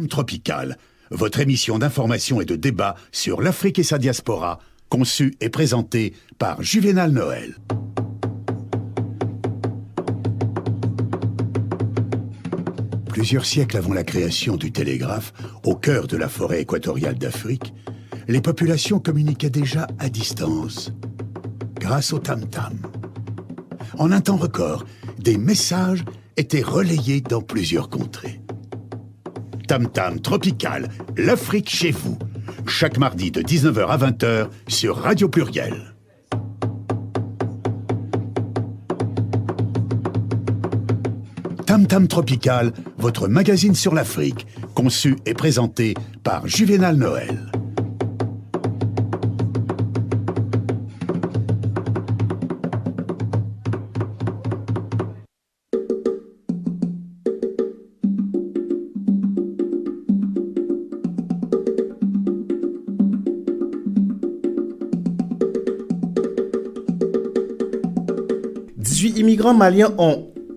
Tropical, votre émission d'information et de débat sur l'Afrique et sa diaspora, conçue et présentée par Juvénal Noël. Plusieurs siècles avant la création du télégraphe, au cœur de la forêt équatoriale d'Afrique, les populations communiquaient déjà à distance, grâce au tam-tam. En un temps record, des messages étaient relayés dans plusieurs contrées. Tam-tam Tropical, l'Afrique chez vous. Chaque mardi de 19h à 20h sur Radio Pluriel. Tam-tam Tropical, votre magazine sur l'Afrique, conçu et présenté par Juvénal Noël. Immigrants maliens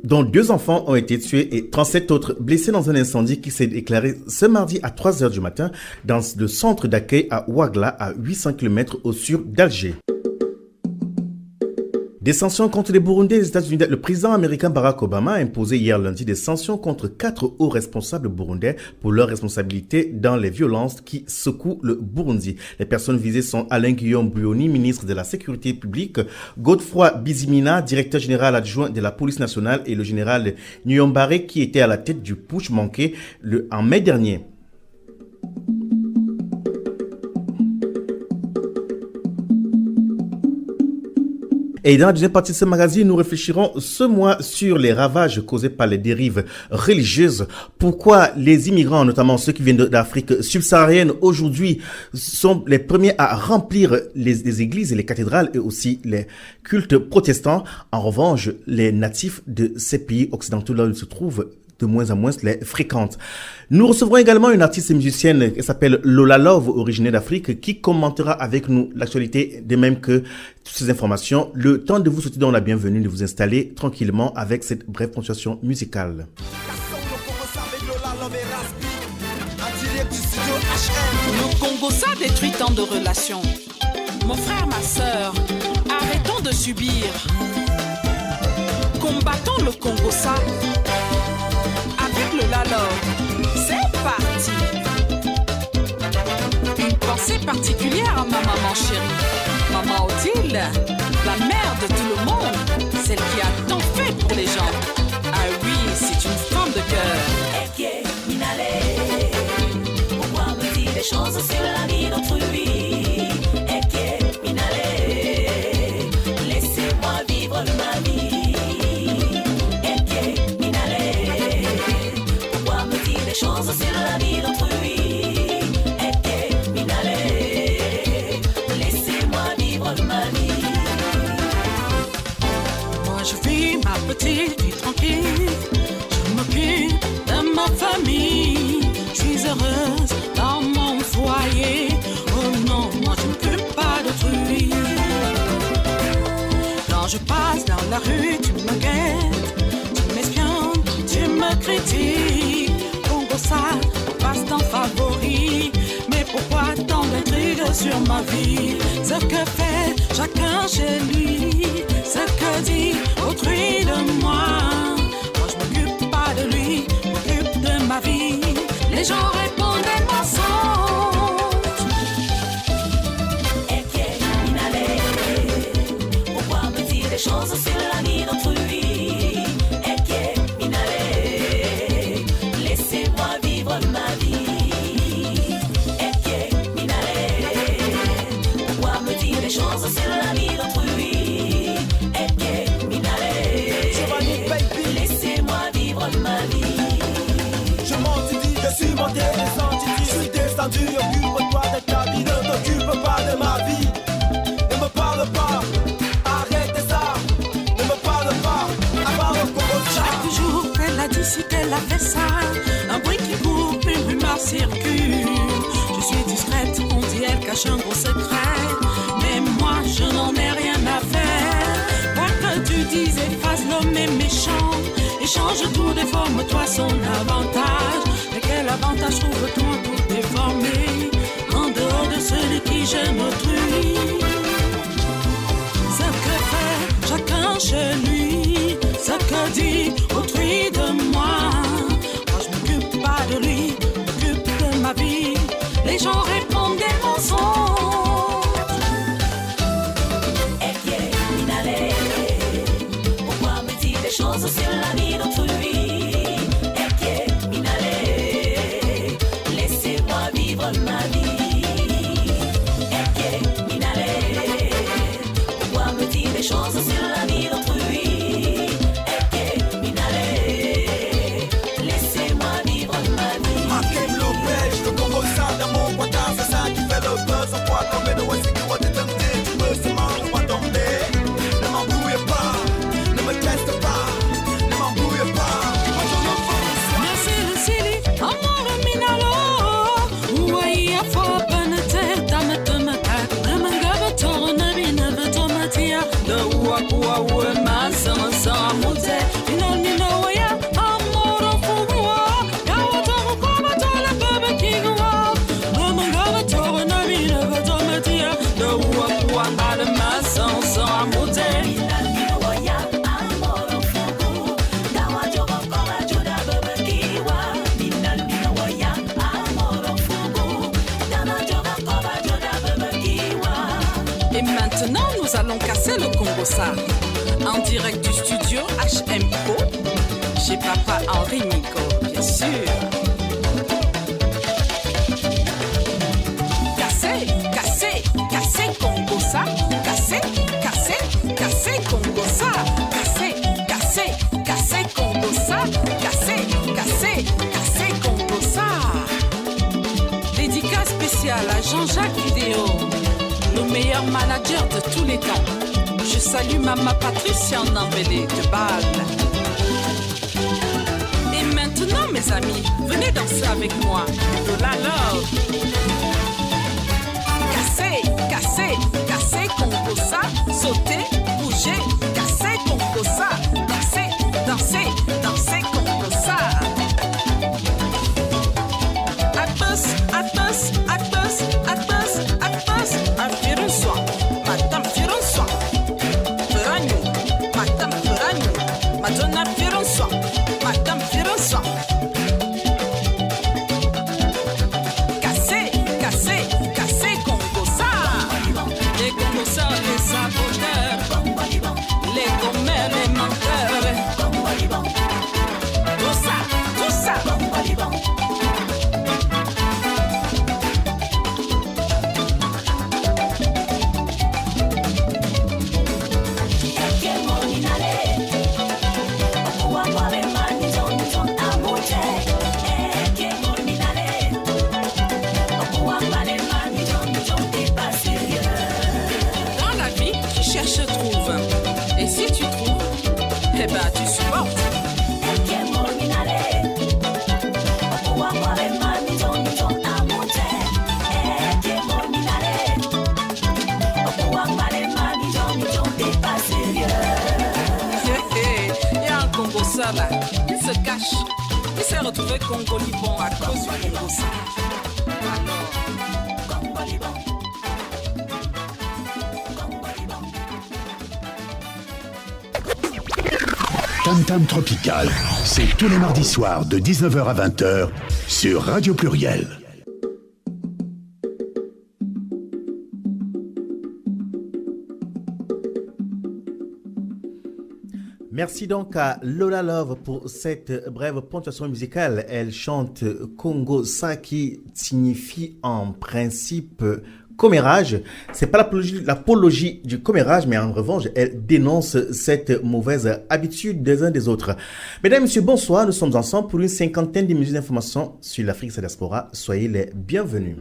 dont 2 enfants ont été tués et 37 autres blessés dans un incendie qui s'est déclaré ce mardi à 3h du matin dans le centre d'accueil à Ouagla, à 800 km au sud d'Alger. Des sanctions contre les Burundais des États-Unis. Le président américain Barack Obama a imposé hier lundi des sanctions contre 4 hauts responsables burundais pour leur responsabilité dans les violences qui secouent le Burundi. Les personnes visées sont Alain Guillaume Buyoni, ministre de la Sécurité publique, Godefroy Bizimina, directeur général adjoint de la police nationale, et le général Nyombare qui était à la tête du putsch manqué en mai dernier. Et dans la deuxième partie de ce magazine, nous réfléchirons ce mois sur les ravages causés par les dérives religieuses. Pourquoi les immigrants, notamment ceux qui viennent d'Afrique subsaharienne, aujourd'hui sont les premiers à remplir les églises et les cathédrales et aussi les cultes protestants. En revanche, les natifs de ces pays occidentaux là où ils se trouvent, de moins en moins les fréquentes. Nous recevrons également une artiste et musicienne qui s'appelle Lola Love, originaire d'Afrique, qui commentera avec nous l'actualité, de même que toutes ces informations. Le temps de vous souhaiter donc la bienvenue, de vous installer tranquillement avec cette brève ponctuation musicale. Le Congo, ça détruit tant de relations. Mon frère, ma sœur, arrêtons de subir. Combattons le Congo, ça. Avec le Lalo, c'est parti. Une pensée particulière à ma maman chérie, maman Odile, la mère de tout le monde, celle qui a tant fait pour les gens. Ah oui, c'est une femme de cœur. Pourquoi me dire des choses sur la vie d'autrui? Laissez-moi vivre ma vie. Choses sur la vie d'autrui. Laissez-moi vivre ma vie. Moi je vis ma petite vie tranquille. Je m'occupe de ma famille. Je suis heureuse dans mon foyer. Oh non, moi je ne m'occupe pas d'autrui. Quand je passe dans la rue, tu me guettes, tu m'espionnes, tu me critiques. Ça, passe-temps favori. Mais pourquoi tant d'intrigues sur ma vie? Ce que fait chacun chez lui, ce que dit autrui de moi. Moi je m'occupe pas de lui, je m'occupe de ma vie. Les gens répondent des mensonges. Pourquoi me dire des choses sur la vie d'autrui? Ma vie, pourquoi me dire des choses sur la vie d'autrui? Laissez-moi vivre ma vie. Je m'en-dis, je suis monté des entités, je suis descendu, occupe-toi de ta vie, ne t'occupe pas de ma vie. Ne me parle pas, arrêtez ça, ne me parle pas, à part le Congo. Chaque jour qu'elle a dit si qu'elle a fait ça, un bruit qui court, une rumeur circule. Je suis discrète, on dit elle cache un gros secret, mais moi je n'en ai rien à faire. Quoi que tu dises, efface l'homme est méchant, échange tout, déforme-toi son avantage. Mais quel l'avantage, trouve-toi tout déformé, en dehors de celui qui j'aime autrui. Ce que fait chacun chez lui, ce que dit autrui de moi. Moi je m'occupe pas de lui, m'occupe de ma vie. Les gens répondent des mensonges. Et qui est minalé? Pourquoi me dire des choses sur la vie d'autrui? Et qui est minalé? Laissez-moi vivre ma vie. Et qui est minalé? Pourquoi me dire des choses sur la vie d'autrui? Et qui est minalé? Laissez-moi vivre ma vie. Hakim Lopez, le Congo ça dans mon poitas, c'est ça qui fait le buzz. On croit tomber de voici que tu t'es tu peux seulement pas tomber. Ne m'embrouille pas, ne me teste pas, ne m'embrouille pas. Merci le Sili, amor minalo. Ouai a fo benete, tamatamakat. Namangaba torna bina batomatia. The wakua wema sama samute. Minal waya, amor fugua. Kawatoro koma tola baba kigua. Namangaba torna bina batomatia. The wakua adama sama samute. Et maintenant, nous allons casser le Congo-ça. En direct du studio HMO, chez Papa Henri Nico, bien sûr. Casser, casser, casser Congo-ça. Casser, casser, casser Congo-ça. Casser, casser, casser Congo-ça. Casser, casser, casser Congo-ça. Dédicace spéciale à Jean-Jacques Vidéo, le meilleur manager de tous les temps. Je salue Maman Patricia en embellé de Bâle. Et maintenant, mes amis, venez danser avec moi. De la love. Casser, casser, casser Congo ça. Sauter, bouger, casser Congo ça. Danser, danser, danser Congo ça. Atmos, atmos, atmos, atmos, atmos, Fironsoa, Madame Fironsoa, Ferragno, Madame Ferragno, Madonna Fironsoa, Madame Fironsoa. Casser, casser, casser Congo ça. Les Congo ça, les saboteurs, les commères, les menteurs. Tout ça, tout ça. Dans la vie, qui cherche trouve. Et si tu trouves, eh ben tu supportes. Il y a un Congo ça là, il se cache. Il s'est retrouvé Congo Liban à cause du Congo ça. Tam Tam Tropical, c'est tous les mardis soirs de 19h à 20h sur Radio Pluriel. Merci donc à Lola Love pour cette brève ponctuation musicale. Elle chante Congo ça qui signifie en principe commérage. C'est pas l'apologie du commérage, mais en revanche, elle dénonce cette mauvaise habitude des uns des autres. Mesdames et messieurs, bonsoir. Nous sommes ensemble pour une cinquantaine de minutes d'informations sur l'Afrique et sa diaspora. Soyez les bienvenus.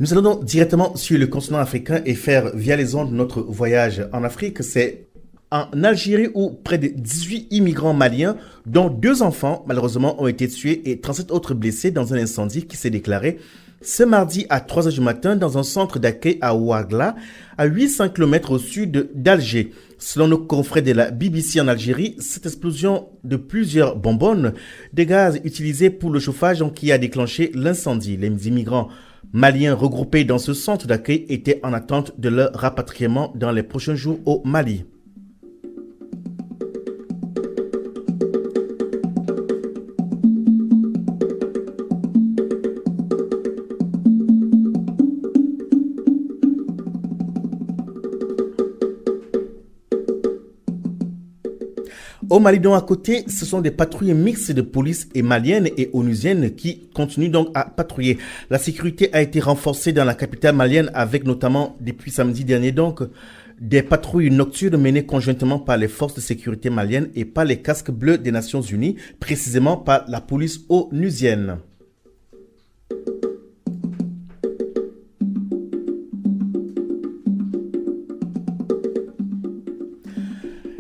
Nous allons donc directement sur le continent africain et faire via les ondes notre voyage en Afrique. C'est en Algérie où près de 18 immigrants maliens, dont 2 enfants, malheureusement, ont été tués et 37 autres blessés dans un incendie qui s'est déclaré Ce mardi à 3h du matin dans un centre d'accueil à Ouargla, à 800 km au sud d'Alger. Selon nos confrères de la BBC en Algérie, cette explosion de plusieurs bonbonnes de gaz utilisés pour le chauffage qui a déclenché l'incendie. Les immigrants maliens regroupés dans ce centre d'accueil étaient en attente de leur rapatriement dans les prochains jours au Mali. Au Mali, donc à côté, ce sont des patrouilles mixtes de police et maliennes et onusiennes qui continuent donc à patrouiller. La sécurité a été renforcée dans la capitale malienne avec notamment, depuis samedi dernier donc, des patrouilles nocturnes menées conjointement par les forces de sécurité maliennes et par les casques bleus des Nations Unies, précisément par la police onusienne.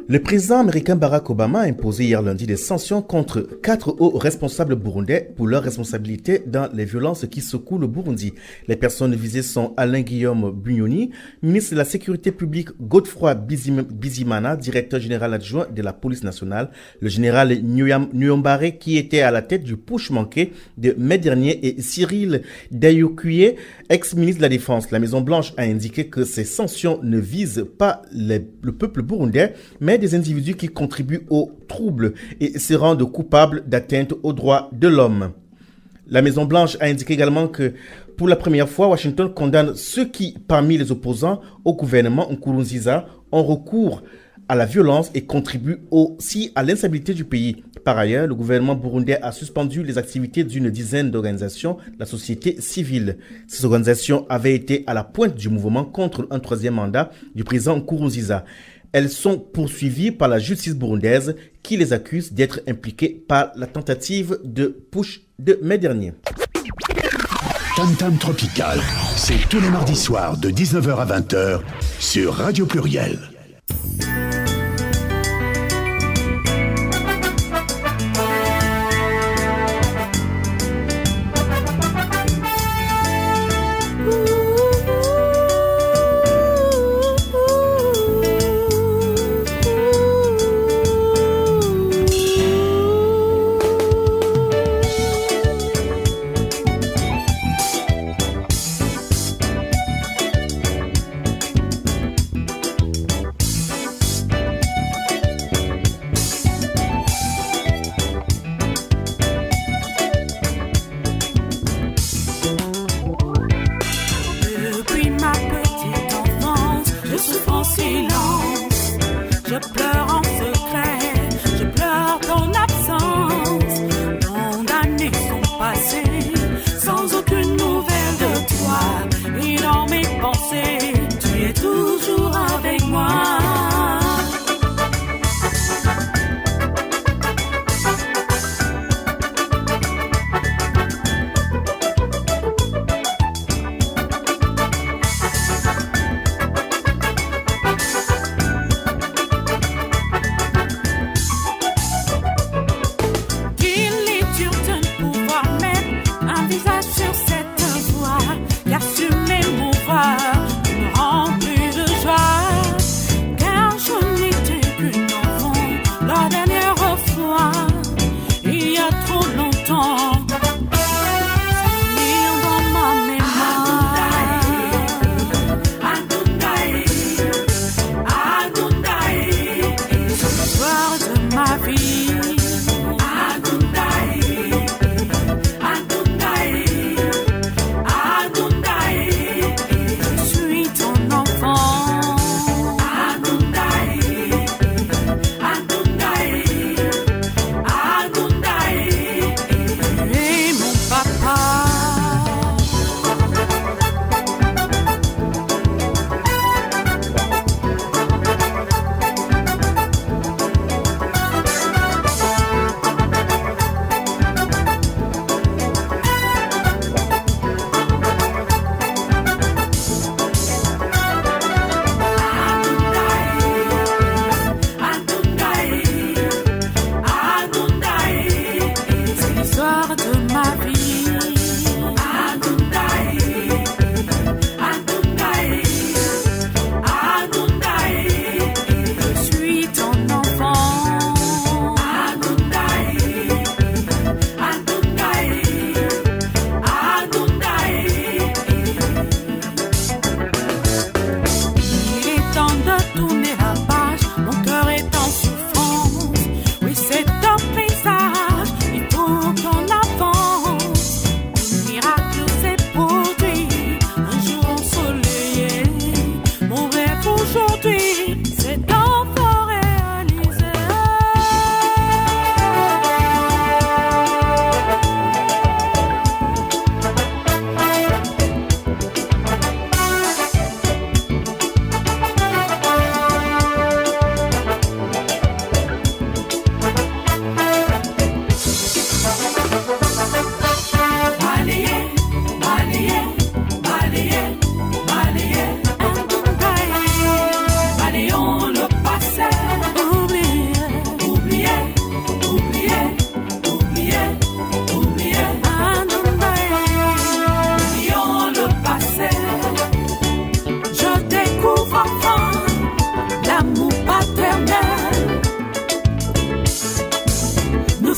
Le président américain Barack Obama a imposé hier lundi des sanctions contre 4 hauts responsables burundais pour leur responsabilité dans les violences qui secouent le Burundi. Les personnes visées sont Alain-Guillaume Bunyoni, ministre de la Sécurité publique, Godefroy Bizimana, directeur général adjoint de la police nationale, le général Nyombare qui était à la tête du push manqué de mai dernier et Cyril Dayokuye, ex-ministre de la Défense. La Maison-Blanche a indiqué que ces sanctions ne visent pas le peuple burundais, mais des individus qui contribuent aux troubles et se rendent coupables d'atteinte aux droits de l'homme. La Maison-Blanche a indiqué également que pour la première fois, Washington condamne ceux qui, parmi les opposants au gouvernement Nkurunziza, ont recours à la violence et contribuent aussi à l'instabilité du pays. Par ailleurs, le gouvernement burundais a suspendu les activités d'une dizaine d'organisations de la société civile. Ces organisations avaient été à la pointe du mouvement contre un troisième mandat du président Nkurunziza. Elles sont poursuivies par la justice burundaise qui les accuse d'être impliquées par la tentative de putsch de mai dernier. Tam Tam Tropical, c'est tous les mardis soirs de 19h à 20h sur Radio Pluriel.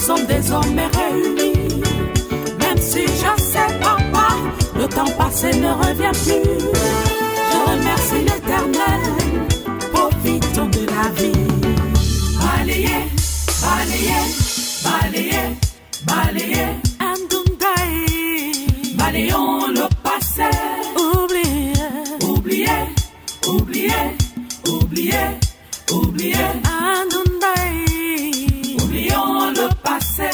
sommes désormais réunis. Même si je sais, papa, le temps passé ne revient plus. Je remercie l'Éternel, profitons de la vie. Balayer, balayer, balayer, balayer. Andundaï, balayons le passé. Oublier, oublier, oublier, oublier, oublier. Andundaï, oublions le passé.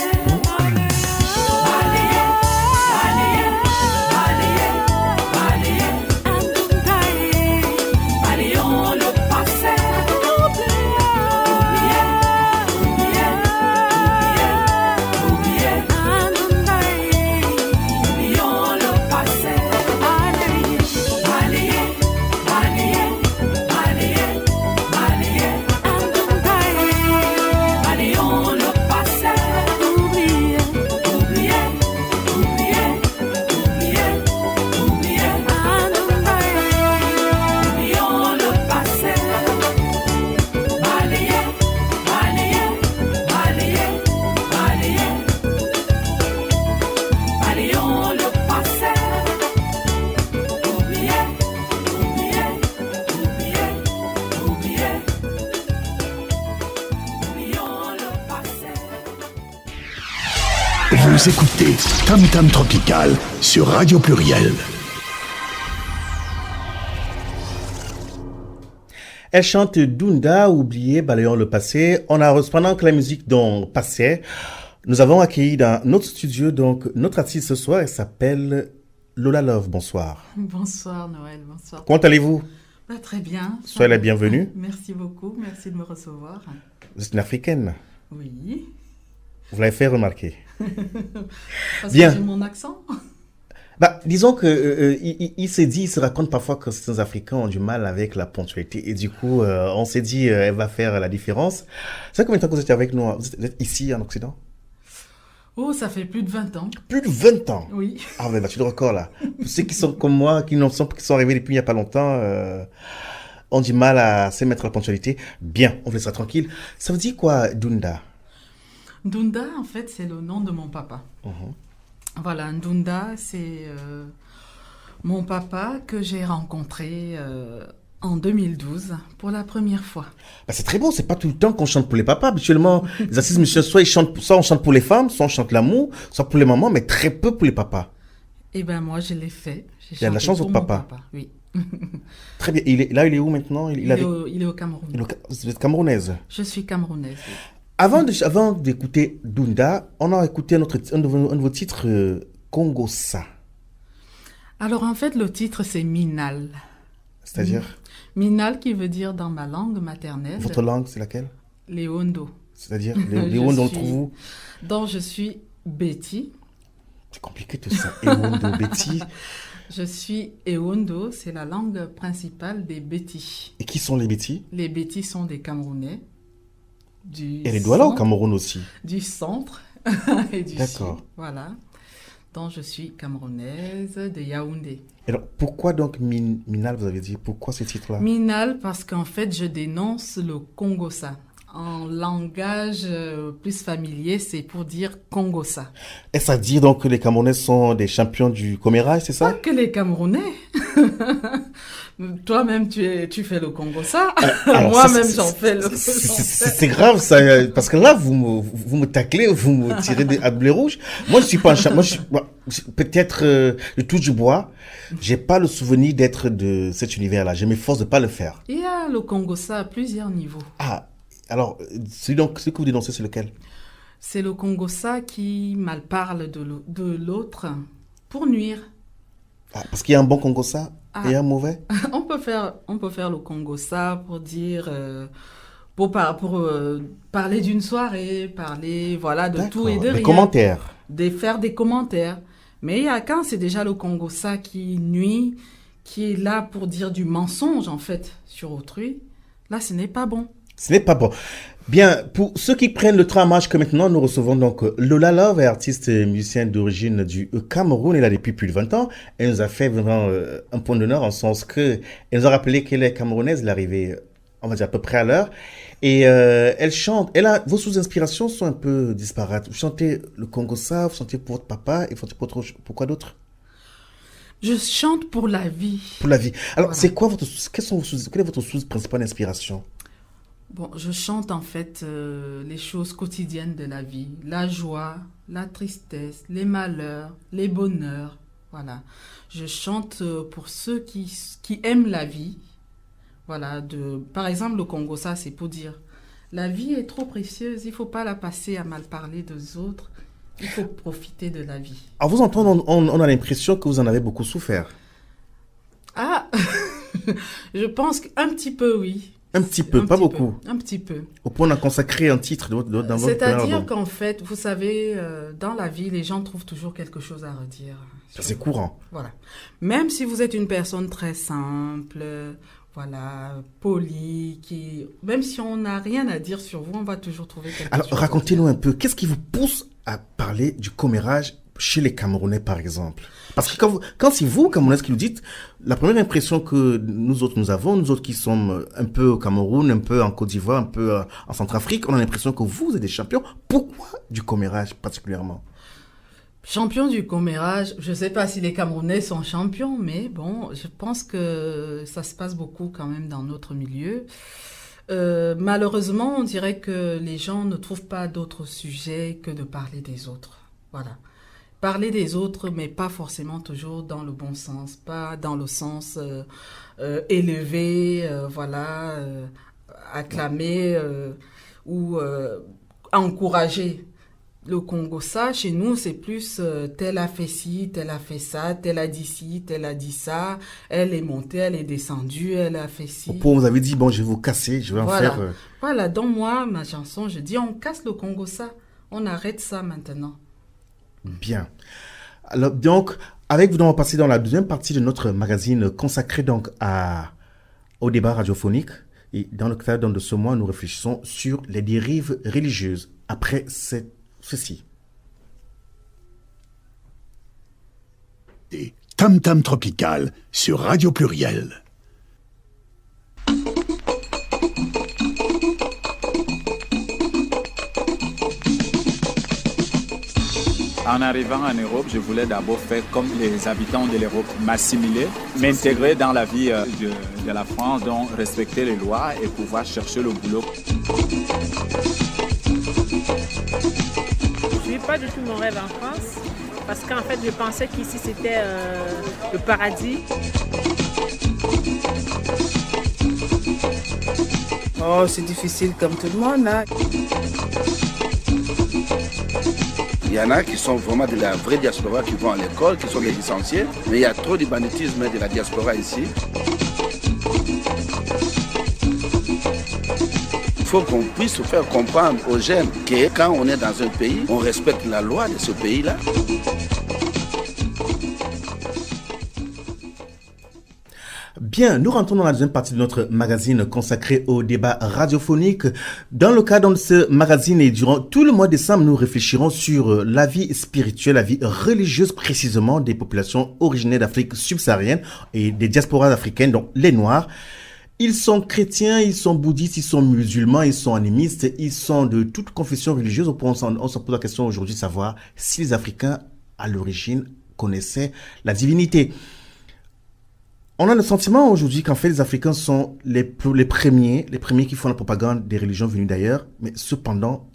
Vous écoutez Tam Tam Tropical sur Radio Pluriel. Elle chante Dunda, oublié, balayons le passé. Pendant que la musique donc passait, nous avons accueilli dans notre studio donc notre artiste ce soir. Elle s'appelle Lola Love. Bonsoir. Bonsoir Noël, bonsoir. Comment allez-vous? Très bien. Soyez la bienvenue. Merci beaucoup, merci de me recevoir. Vous êtes une Africaine. Oui. Vous l'avez fait remarquer. Parce Bien. que j'ai mon accent. Disons que il se raconte parfois que certains Africains ont du mal avec la ponctualité et du coup, on s'est dit, elle va faire la différence. Ça fait combien de temps que vous êtes avec nous? Vous êtes ici en Occident? Oh, ça fait plus de 20 ans. Plus de 20 ans? Oui. Ah, mais tu le record là. Pour ceux qui sont comme moi, qui sont arrivés depuis il n'y a pas longtemps, ont du mal à se mettre à la ponctualité. Bien, on vous laissera tranquille. Ça veut dire quoi, Dunda? Dunda, en fait, c'est le nom de mon papa. Voilà, Dunda, c'est mon papa que j'ai rencontré en 2012 pour la première fois. C'est très bon, c'est pas tout le temps qu'on chante pour les papas. Habituellement, les artistes musiciens, soit on chante pour les femmes, soit on chante l'amour, soit pour les mamans, mais très peu pour les papas. Eh bien, moi, je l'ai fait. Il y a de la chance, pour votre mon papa. Oui. Très bien. Il est où maintenant? Il est au Cameroun. Vous êtes camerounaise? Je suis camerounaise, oui. Avant d'écouter Dunda, on a écouté un de vos titres, Congossa. Alors, en fait, le titre, c'est Minal. C'est-à-dire? Minal qui veut dire dans ma langue maternelle. Votre langue, c'est laquelle? Léondo. C'est-à-dire? Léondo, on le trouve où? Donc, je suis Betty. C'est compliqué tout ça. Léondo, Betty. Je suis Ewondo, c'est la langue principale des Bétis. Et qui sont les Bétis? Les Bétis sont des Camerounais. Et les Douala au Cameroun aussi? Du centre et du D'accord. sud. Voilà. Donc, je suis camerounaise de Yaoundé. Et alors, pourquoi donc Minal, vous avez dit? Pourquoi ce titre-là? Minal, parce qu'en fait, je dénonce le Congossa. En langage plus familier, c'est pour dire Congossa. Est-ce à dire donc que les Camerounais sont des champions du commérage, c'est ça? Pas que les Camerounais. Toi-même, tu fais le Congossa. Moi-même, j'en fais le Congossa. C'est grave, ça, parce que là, vous me taclez, vous me tirez à blé rouge. Moi, je suis pas un champion. Peut-être, je touche du bois. J'ai pas le souvenir d'être de cet univers-là. Je m'efforce de pas le faire. Il y a le Congossa à plusieurs niveaux. Ah, alors, ce que vous dénoncez, c'est lequel? C'est le Congossa qui mal parle de l'autre pour nuire. Ah, parce qu'il y a un bon Congossa et un mauvais? On peut faire le Congossa pour dire, pour parler d'une soirée, parler voilà de tout et de rien. Des commentaires. Faire des commentaires. Mais il y a quand c'est déjà le Congossa qui nuit, qui est là pour dire du mensonge en fait sur autrui. Là, ce n'est pas bon. Ce n'est pas bon. Bien, pour ceux qui prennent le train en marche que maintenant, nous recevons donc Lola Love, artiste musicienne d'origine du Cameroun. Elle est là depuis plus de 20 ans. Elle nous a fait vraiment un point d'honneur en sens que elle nous a rappelé qu'elle est camerounaise. Elle est arrivée, on va dire, à peu près à l'heure. Et elle chante. Vos sous-inspirations sont un peu disparates. Vous chantez le Congo-ça, vous chantez pour votre papa, et vous chantez pour quoi d'autre? Je chante pour la vie. Pour la vie. Alors, Voilà. c'est quoi quelle est votre source principale d'inspiration? Bon, je chante en fait les choses quotidiennes de la vie, la joie, la tristesse, les malheurs, les bonheurs. Voilà. Je chante pour ceux qui aiment la vie. Voilà. Par exemple, le Congo, ça, c'est pour dire la vie est trop précieuse, il ne faut pas la passer à mal parler des autres. Il faut profiter de la vie. À vous entendre, on a l'impression que vous en avez beaucoup souffert. Ah, je pense qu'un petit peu, oui. Un petit peu, pas beaucoup. Un petit peu. Au point d'en consacrer un titre dans votre C'est-à-dire album. qu'en fait, vous savez, dans la vie, les gens trouvent toujours quelque chose à redire. Ça, c'est courant. Voilà. Même si vous êtes une personne très simple, voilà, polie, même si on n'a rien à dire sur vous, on va toujours trouver quelque Alors, chose. racontez-nous un peu, qu'est-ce qui vous pousse à parler du commérage chez les Camerounais, par exemple? Parce que quand c'est vous, Camerounais, qui nous dites, la première impression que nous autres qui sommes un peu au Cameroun, un peu en Côte d'Ivoire, un peu en Centrafrique, on a l'impression que vous êtes des champions. Pourquoi du commérage particulièrement? Champion du commérage, je ne sais pas si les Camerounais sont champions, mais bon, je pense que ça se passe beaucoup quand même dans notre milieu. Malheureusement, on dirait que les gens ne trouvent pas d'autres sujets que de parler des autres. Voilà. Parler des autres, mais pas forcément toujours dans le bon sens, pas dans le sens élevé, voilà, acclamer ou encourager. Le Congo, ça, chez nous, c'est plus tel a fait ci, tel a fait ça, tel a dit ci, tel a dit ça, elle est montée, elle est descendue, elle a fait ci. Au point où vous avez dit, bon, je vais vous casser, je vais en Voilà. faire... Voilà, donc moi, ma chanson, je dis, on casse le Congo, ça. On arrête ça maintenant. Bien. Alors, donc, avec vous, on va passer dans la deuxième partie de notre magazine consacré donc au débat radiophonique. Et dans le cadre de ce mois, nous réfléchissons sur les dérives religieuses. Après ceci. Et Tam Tam Tropical sur Radio Pluriel. En arrivant en Europe, je voulais d'abord faire comme les habitants de l'Europe, m'assimiler, m'intégrer dans la vie de la France, donc respecter les lois et pouvoir chercher le boulot. Je ne vis pas du tout mon rêve en France parce qu'en fait, je pensais qu'ici, c'était le paradis. Oh, c'est difficile comme tout le monde, là. Il y en a qui sont vraiment de la vraie diaspora, qui vont à l'école, qui sont des licenciés. Mais il y a trop de banditisme de la diaspora ici. Il faut qu'on puisse faire comprendre aux jeunes que quand on est dans un pays, on respecte la loi de ce pays-là. Bien, nous rentrons dans la deuxième partie de notre magazine consacré au débat radiophonique. Dans le cadre de ce magazine et durant tout le mois de décembre, nous réfléchirons sur la vie spirituelle, la vie religieuse précisément des populations originaires d'Afrique subsaharienne et des diasporas africaines, donc les Noirs. Ils sont chrétiens, ils sont bouddhistes, ils sont musulmans, ils sont animistes, ils sont de toute confession religieuse. On se pose la question aujourd'hui de savoir si les Africains, à l'origine, connaissaient la divinité. On a le sentiment aujourd'hui qu'en fait les Africains sont les premiers qui font la propagande des religions venues d'ailleurs, mais cependant,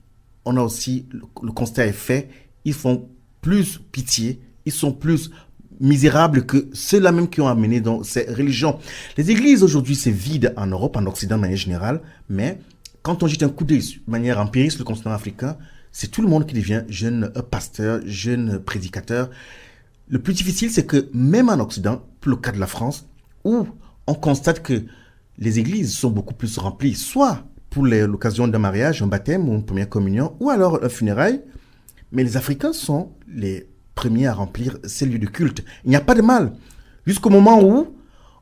on a aussi, le constat est fait, ils font plus pitié, ils sont plus misérables que ceux-là même qui ont amené dans ces religions. Les églises aujourd'hui, c'est vide en Europe, en Occident de manière générale, mais quand on jette un coup d'œil de manière empirique sur le continent africain, c'est tout le monde qui devient jeune pasteur, jeune prédicateur. Le plus difficile, c'est que même en Occident, pour le cas de la France, où on constate que les églises sont beaucoup plus remplies, soit pour l'occasion d'un mariage, un baptême ou une première communion, ou alors un funérail, mais les Africains sont les premiers à remplir ces lieux de culte. Il n'y a pas de mal, jusqu'au moment où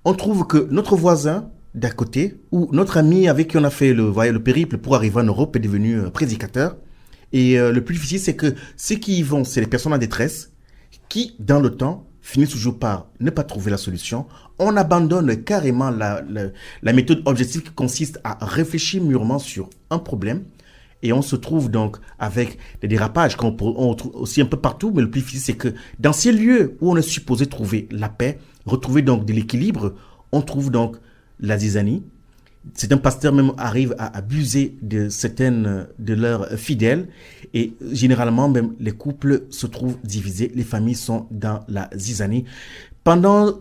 on trouve que notre voisin d'à côté, ou notre ami avec qui on a fait le périple pour arriver en Europe est devenu prédicateur. Et le plus difficile, c'est que ceux qui y vont, c'est les personnes en détresse, qui, dans le temps, finissent toujours par ne pas trouver la solution. On abandonne carrément la méthode objective qui consiste à réfléchir mûrement sur un problème. Et on se trouve donc avec des dérapages qu'on trouve aussi un peu partout. Mais le plus difficile, c'est que dans ces lieux où on est supposé trouver la paix, retrouver donc de l'équilibre, on trouve donc la zizanie. Certains pasteurs même arrivent à abuser de certaines de leurs fidèles. Et généralement, même les couples se trouvent divisés. Les familles sont dans la zizanie. Pendant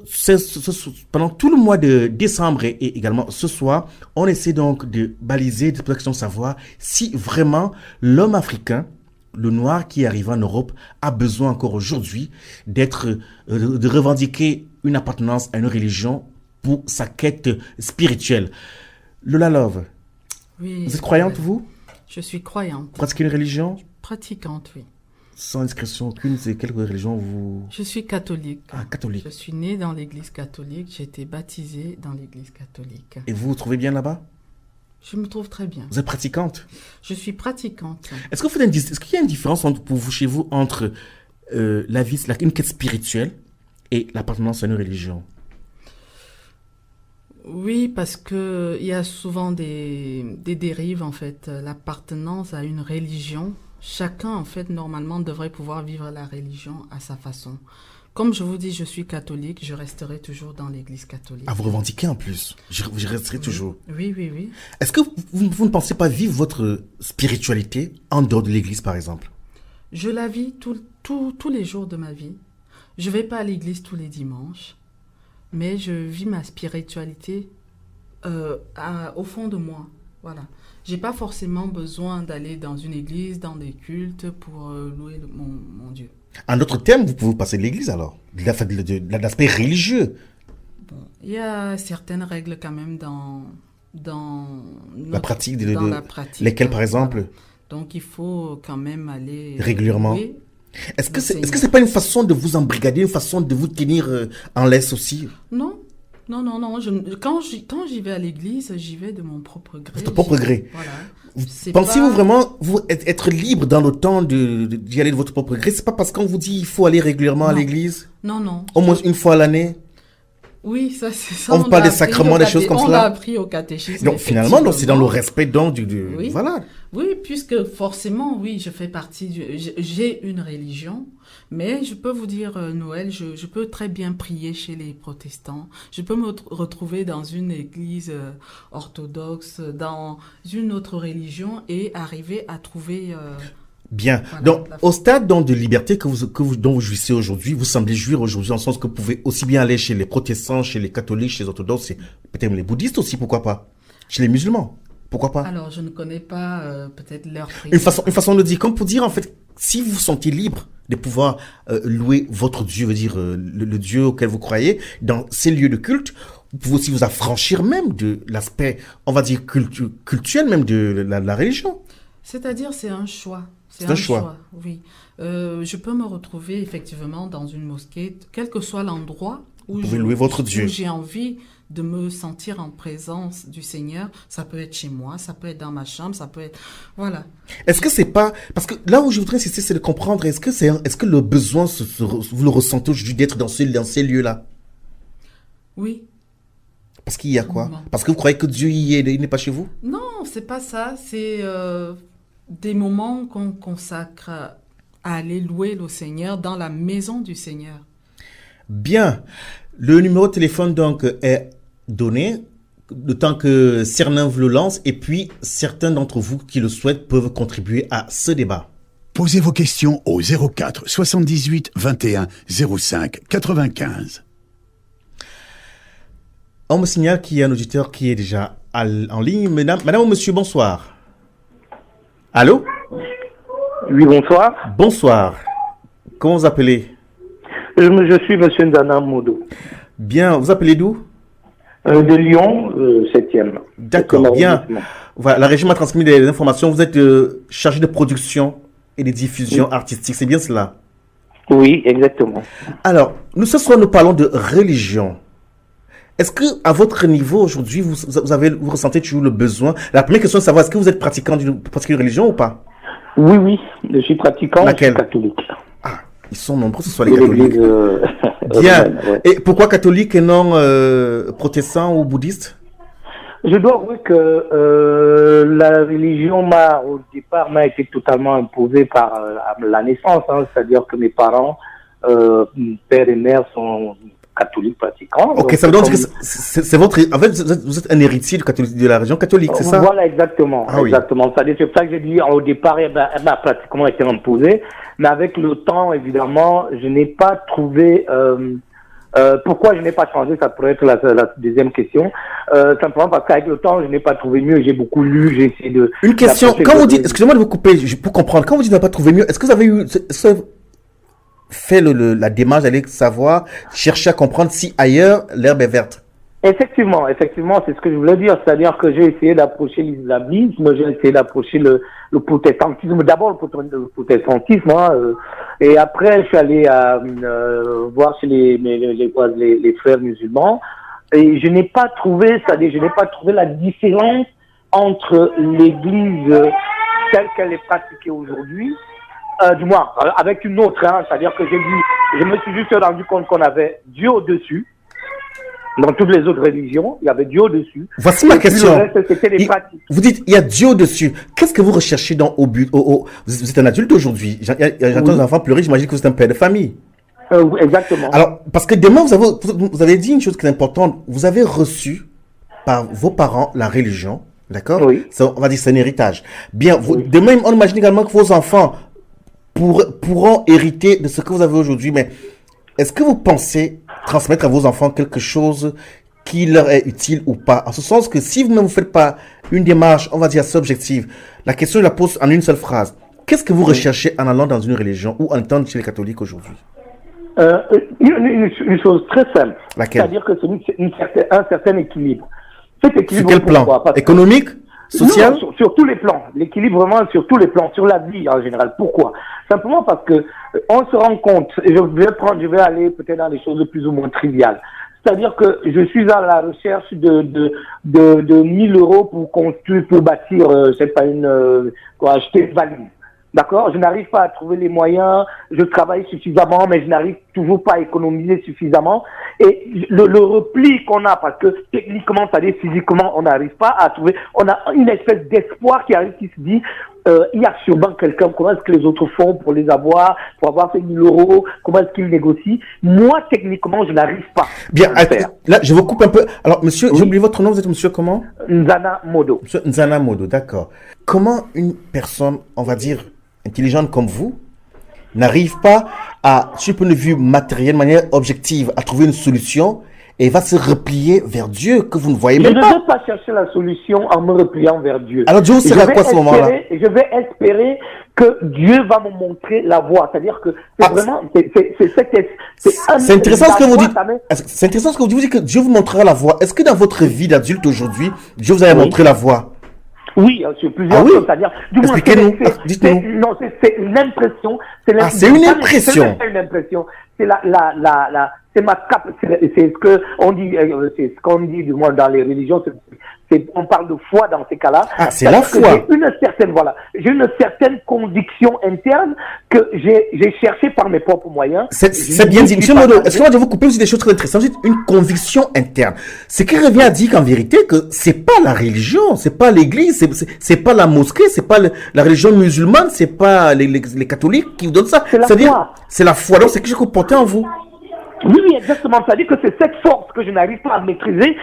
tout le mois de décembre et également ce soir, on essaie donc de baliser, de savoir si vraiment l'homme africain, le noir qui arrive en Europe, a besoin encore aujourd'hui de revendiquer une appartenance à une religion pour sa quête spirituelle. Lola Love, oui, vous êtes croyante, vous? Je suis croyante. Vous pratiquez une religion? Pratiquante, oui. Sans inscription aucune, c'est quelle religion vous... Je suis catholique. Ah, catholique. Je suis née dans l'église catholique, j'ai été baptisée dans l'église catholique. Et vous vous trouvez bien là-bas? Je me trouve très bien. Vous êtes pratiquante? Je suis pratiquante. Est-ce qu'il y a une différence pour vous, chez vous, entre une quête spirituelle et l'appartenance à une religion? Oui, parce que il y a souvent des dérives, en fait. L'appartenance à une religion, chacun, en fait, normalement, devrait pouvoir vivre la religion à sa façon. Comme je vous dis, je suis catholique, je resterai toujours dans l'église catholique. Ah, vous revendiquez en plus? Je resterai toujours. Oui, oui, oui. Est-ce que vous ne pensez pas vivre votre spiritualité en dehors de l'église, par exemple? Je la vis tous les jours de ma vie. Je ne vais pas à l'église tous les dimanches, mais je vis ma spiritualité au fond de moi. Voilà. J'ai pas forcément besoin d'aller dans une église, dans des cultes pour louer mon Dieu. En d'autres termes, vous pouvez passer de l'église alors, de l'aspect religieux. Bon, il y a certaines règles quand même dans la pratique la pratique. Lesquelles par exemple? Donc il faut quand même aller régulièrement. Est-ce que c'est pas une façon de vous embrigader, une façon de vous tenir en laisse aussi? Non. Quand j'y vais à l'église, j'y vais de mon propre gré. Votre propre gré. Voilà. Pensez-vous vraiment être libre dans le temps d'y aller de votre propre gré? C'est pas parce qu'on vous dit il faut aller régulièrement à l'église? Non. Au moins une fois à l'année? Oui, ça c'est ça. On parle des sacrements, des choses comme cela. On l'a appris au catéchisme. Donc finalement, c'est dans le respect donc oui. Voilà. Oui, puisque forcément, oui, je fais partie j'ai une religion, mais je peux vous dire, Noël, je peux très bien prier chez les protestants. Je peux me retrouver dans une église orthodoxe, dans une autre religion et arriver à trouver... Bien. Voilà, donc, au stade donc, de liberté dont vous jouissez aujourd'hui, vous semblez jouir aujourd'hui en sens que vous pouvez aussi bien aller chez les protestants, chez les catholiques, chez les orthodoxes, et peut-être les bouddhistes aussi, pourquoi pas? Chez les musulmans, pourquoi pas? Alors, je ne connais pas peut-être leur une façon de dire, comme pour dire en fait, si vous vous sentez libre de pouvoir louer votre Dieu, veut dire le Dieu auquel vous croyez, dans ces lieux de culte, vous pouvez aussi vous affranchir même de l'aspect, on va dire, cultuel même de la religion. C'est-à-dire, c'est un choix. C'est un choix. Oui. Je peux me retrouver effectivement dans une mosquée, quel que soit l'endroit où louer votre Dieu. Où j'ai envie de me sentir en présence du Seigneur. Ça peut être chez moi, ça peut être dans ma chambre, ça peut être... Voilà. Est-ce que c'est pas... Parce que là où je voudrais insister, c'est de comprendre, est-ce que le besoin, vous le ressentez aujourd'hui d'être dans ces lieux-là? Oui. Parce qu'il y a quoi? Parce que vous croyez que Dieu il n'est pas chez vous? Non, c'est pas ça. C'est des moments qu'on consacre à aller louer le Seigneur dans la maison du Seigneur. Bien. Le numéro de téléphone donc est donné, le temps que Cernin vous le lance, et puis certains d'entre vous qui le souhaitent peuvent contribuer à ce débat. Posez vos questions au 04 78 21 05 95. On me signale qu'il y a un auditeur qui est déjà en ligne. Madame ou monsieur, bonsoir. Allô? Oui, bonsoir. Bonsoir. Comment vous appelez? Je suis monsieur Ndana Modo. Bien, vous appelez d'où? De Lyon, 7e. D'accord, bien. Voilà, la régie m'a transmis des informations. Vous êtes chargé de production et de diffusion artistique, c'est bien cela? Oui, exactement. Alors, ce soir, nous parlons de religion. Est-ce que, à votre niveau aujourd'hui, vous ressentez toujours le besoin? La première question est de savoir, est-ce que vous êtes pratiquant d'une religion ou pas? Oui, je suis pratiquant. Laquelle? Je suis catholique. Ah, ils sont nombreux, ce soit les catholiques. Bien. roumaine, ouais. Et pourquoi catholique et non protestant ou bouddhiste? Je dois avouer que la religion au départ m'a été totalement imposée par la naissance, hein, c'est-à-dire que mes parents, père et mère, sont catholiques pratiquants. Ok, ça veut donc dire que c'est votre... En fait, vous êtes un héritier de la religion catholique, c'est ça? Voilà, exactement. Ah, exactement. oui. C'est pour ça que j'ai dit, au départ, elle m'a pratiquement été imposée. Mais avec le temps, évidemment, je n'ai pas trouvé... pourquoi je n'ai pas changé, ça pourrait être la deuxième question. Simplement parce qu'avec le temps, je n'ai pas trouvé mieux. J'ai beaucoup lu, j'ai essayé de... Une question, quand vous dites... Excusez-moi de vous couper, pour comprendre. Quand vous dites que vous n'avez pas trouvé mieux, est-ce que vous avez eu... fait la démarche d'aller savoir, chercher à comprendre si ailleurs l'herbe est verte? Effectivement, c'est ce que je voulais dire. C'est-à-dire que j'ai essayé d'approcher l'islamisme, j'ai essayé d'approcher le protestantisme, d'abord le protestantisme, hein, et après je suis allé voir chez les frères musulmans, et je n'ai pas trouvé, c'est-à-dire je n'ai pas trouvé la différence entre l'église telle qu'elle est pratiquée aujourd'hui, du moins avec une autre, hein, c'est-à-dire que je me suis juste rendu compte qu'on avait Dieu au-dessus. Dans toutes les autres religions, il y avait Dieu au-dessus. Voici ma question. Le reste, c'était les pratiques. Vous dites, il y a Dieu au-dessus. Qu'est-ce que vous recherchez vous êtes un adulte aujourd'hui. J'entends des enfants pleurer, j'imagine que vous êtes un père de famille. Exactement. Alors, parce que demain, vous avez dit une chose qui est importante. Vous avez reçu par vos parents la religion, d'accord? Oui. On va dire c'est un héritage. Bien, demain, on imagine également que vos enfants pourront hériter de ce que vous avez aujourd'hui, mais est-ce que vous pensez transmettre à vos enfants quelque chose qui leur est utile ou pas? En ce sens que si vous ne vous faites pas une démarche, on va dire, subjective, la question je la pose en une seule phrase. Qu'est-ce que vous recherchez en allant dans une religion ou en étant chez les catholiques aujourd'hui? Une chose très simple. Laquelle? C'est-à-dire que c'est un certain équilibre. Cet équilibre, sur quel plan? Économique? Social? Non, sur tous les plans. L'équilibre vraiment sur tous les plans, sur la vie en général. Pourquoi? Simplement parce que on se rend compte, et je vais aller peut-être dans les choses plus ou moins triviales. C'est-à-dire que je suis à la recherche de 1000 euros pour construire, pour bâtir, acheter une valise. D'accord? Je n'arrive pas à trouver les moyens, je travaille suffisamment, mais je n'arrive toujours pas à économiser suffisamment. Et le repli qu'on a, parce que techniquement, c'est-à-dire physiquement, on n'arrive pas à trouver, on a une espèce d'espoir qui arrive, qui se dit, il y a sûrement quelqu'un, comment est-ce que les autres font pour les avoir, pour avoir ces 1000 euros, comment est-ce qu'ils négocient? Moi, techniquement, je n'arrive pas. Bien, là, je vous coupe un peu. Alors, monsieur, j'ai oublié votre nom, vous êtes monsieur comment? Nzana Modo. Monsieur Nzana Modo, d'accord. Comment une personne, on va dire, intelligente comme vous, n'arrive pas à, sur point de vue matériel, de manière objective, à trouver une solution et va se replier vers Dieu que vous ne voyez même pas? Je ne vais pas chercher la solution en me repliant vers Dieu. Alors Dieu sera quoi à ce moment-là? Je vais espérer que Dieu va me montrer la voie. C'est-à-dire que c'est vraiment... C'est intéressant ce que vous dites. C'est intéressant ce que vous dites. Vous dites que Dieu vous montrera la voie. Est-ce que dans votre vie d'adulte aujourd'hui, Dieu vous a montré la voie? Oui, sur plusieurs choses, c'est-à-dire, du moins, dites-nous. Non, c'est une impression. C'est une impression. C'est une impression. C'est c'est ce que on dit, c'est ce qu'on dit du moins dans les religions. On parle de foi dans ces cas-là. Ah, c'est la foi. J'ai une certaine conviction interne que j'ai cherché par mes propres moyens. C'est bien dit. Monsieur Modo, est-ce qu'on va vous couper aussi des choses très intéressantes? Une conviction interne. Ce qui revient à dire qu'en vérité, que c'est pas la religion, c'est pas l'église, c'est pas la mosquée, c'est pas la religion musulmane, c'est pas les catholiques qui vous donnent ça. C'est la foi. C'est la foi. Donc, c'est que j'ai comporté en vous. Oui, exactement. C'est-à-dire que c'est cette force que je n'arrive pas à maîtriser,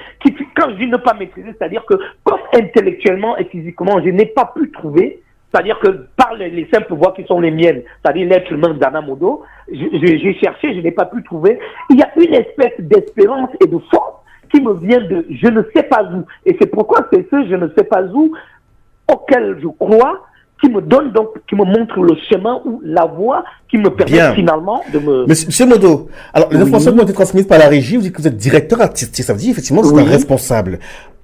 quand je dis ne pas maîtriser, c'est-à-dire que comme intellectuellement et physiquement, je n'ai pas pu trouver, c'est-à-dire que par les simples voies qui sont les miennes, c'est-à-dire l'être humain d'Anna Modo, j'ai cherché, je n'ai pas pu trouver. Il y a une espèce d'espérance et de force qui me vient de je ne sais pas où. Et c'est pourquoi c'est ce je ne sais pas où auquel je crois, qui me donne donc, qui me montre le chemin ou la voie qui me permet finalement de me... Monsieur Modo, alors les informations qui ont été transmises par la régie, vous dites que vous êtes directeur artistique, ça veut dire effectivement que vous êtes un responsable.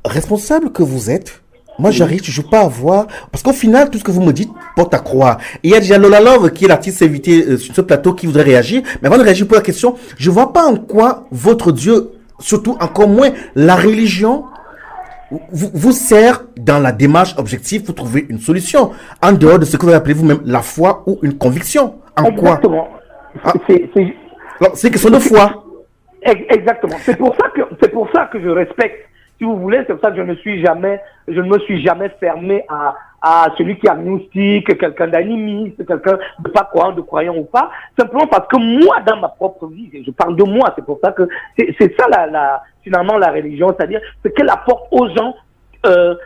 Responsable que vous êtes, moi j'arrive toujours pas à voir, parce qu'au final tout ce que vous me dites porte à croire. Et il y a déjà Lola Love qui est l'artiste invité sur ce plateau qui voudrait réagir, mais avant de réagir pour la question, je vois pas en quoi votre Dieu, surtout encore moins la religion, vous sert dans la démarche objective pour trouver une solution, en dehors de ce que vous appelez vous-même la foi ou une conviction. En Exactement. Quoi c'est question de foi. Exactement. C'est pour ça que je respecte. Si vous voulez, c'est pour ça que je ne me suis jamais fermé à celui qui agnostique, quelqu'un d'animiste, quelqu'un de pas croyant, de croyant ou pas. Simplement parce que moi, dans ma propre vie, je parle de moi. C'est pour ça que c'est ça finalement la religion, c'est-à-dire ce qu'elle apporte aux gens. De